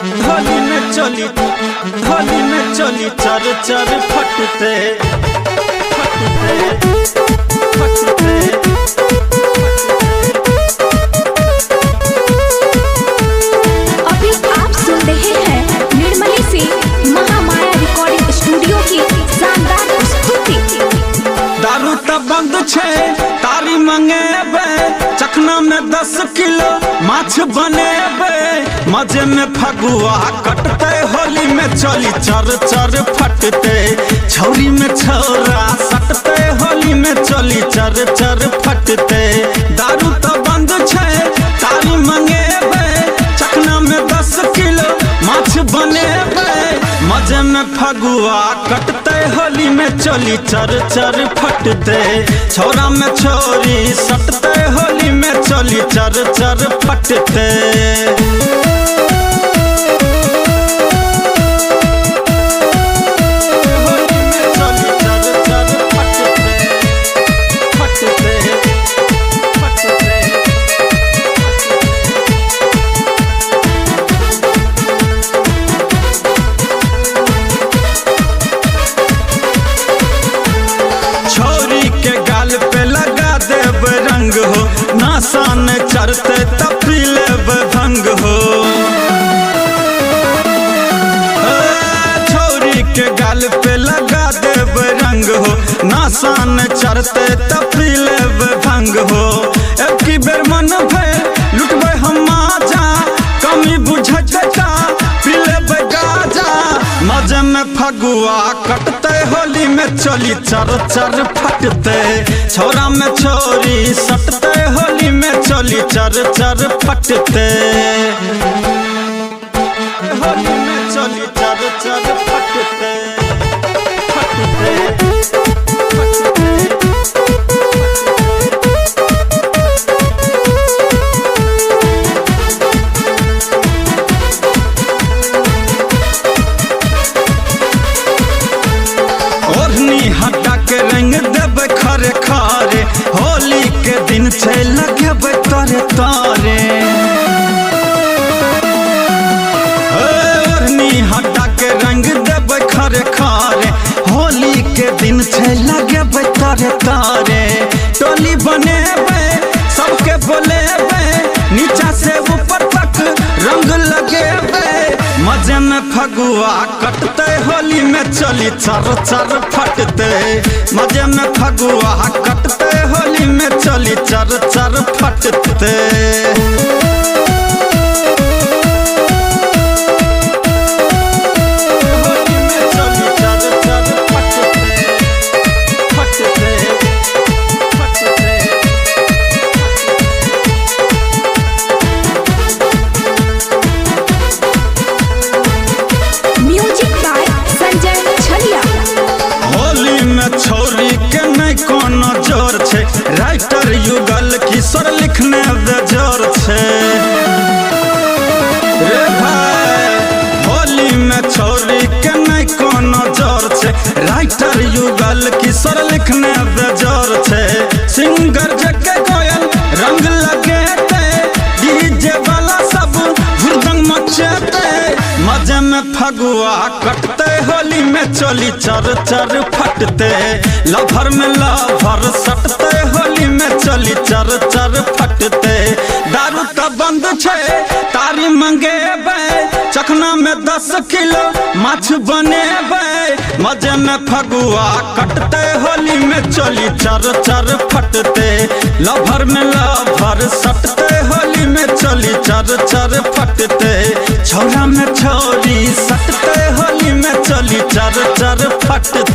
होली में चली चर चर फटते अभी आप सुन रहे हैं निर्मली से महामाया रिकॉर्डिंग स्टूडियो की शानदार प्रस्तुति। दारू त बंद छे तारी मंगेबे चखना में 10 किलो माछ बनेबे मजे में फगुआ कटते होली में चली चर चर फटते छौरी में छौरा सटते होली में चली चर चर फटते। दारू त बंद छे तारी मंगेबे चखना में 10 किलो माछ बनेबे मजे में फगुआ कटते होली में चली चर चर फटते छौरा में छोरी सटते होली में चली चर चर फटते। नासान चरते तपीले भंग हो छोरी के गाल पे लगा देव रंग हो नासान चरते तपीले भंग हो। एक बेर मन भर लुटबे हम आजा कमी बुझते का पीले गाजा मजे में फगुआ कटते होली में चली चर चर फटते छौरा में छोरी सटते होली में चली चर चर फटते होली में चली चर चर फटते हटा के रंग देवे खरे खारे होली के दिन छे लगे तारे तारे ओढ़नी हटा के रंग देवे खरे खारे होली के दिन छे लगे तारे तारे। टोली बनेबे सबके बोलेबे नीचा से ऊपर तक रंग लगेबे मजे में फगुआ कटते होली में चली चर चर फटते मजे में फगुआ कटते होली में चली चर चर फटते। छोरी के नहीं कोनो जोर छे राइटर युगल किशोर लिखने बेजोर छे रे भाई होली में छोरी के नहीं कोनो जोर छे राइटर युगल किशोर लिखने बेजोर छे। सिंगर जके कोयल रंग लगेते डीजे वाला सब हुरदंग मचेते मजे में फगुआ कटते होली में चली चर चर फटते लभर में लभर सटते होली में चली चर चर फटते। दारू त बंद छे तारी मंगेबे चखना में 10 किलो माछ बनेबे मजे में फगुआ कटते होली में चली चर चर फटते लभर में लभर सटते होली में चली चर चर फटते छौरा में छोरी सटते होली में चली चर चर फटते।